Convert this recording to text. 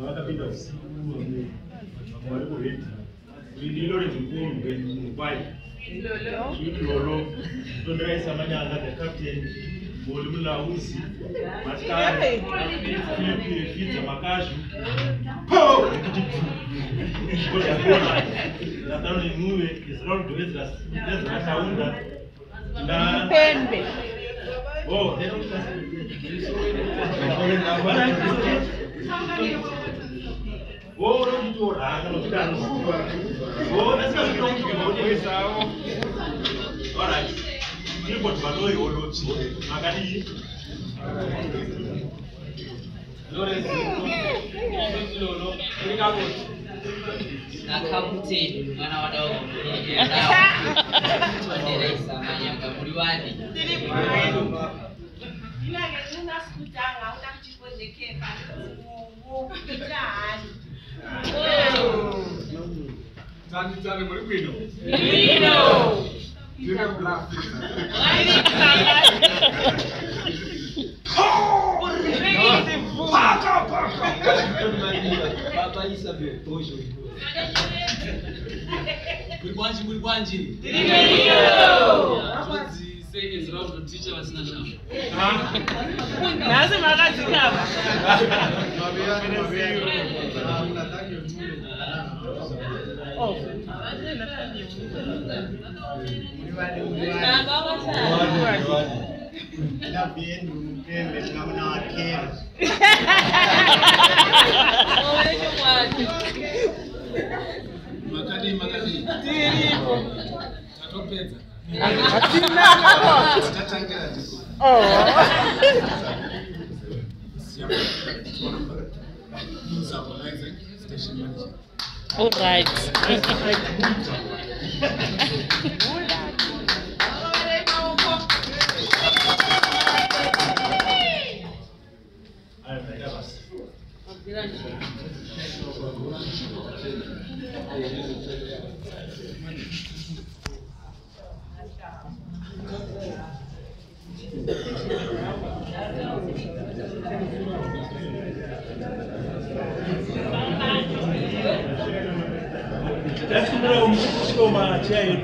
wakapinda usiku wali kuredi lilo rezimfumu kwai lolo tondaisa manyanga the captain bolimula usi maskari Philip Fitza makashu po ngoja kuona nadhani muwe is round to it that's saunda na pembe oh oh no to ranga no kidano oh that's not going to be sao all right people to know you all magadi Lawrence lolo nikabo nakabuteni mwana wadogo tuendeleza manyanga muliwani ila ngena sikutanga utakuchipozekeka mukutani Tani muri kwino Nino Tira black Papa Isabel hoje. Muri kwanji. Say is round the teacher was not sure. Nazi magazi kama. Oh. La bien mpembe kama na akera. Makadi. Tiripo. Tatopeza. Atina hapo. Tatangira tiko. Oh. Station manager. All right. Let's go to my chair.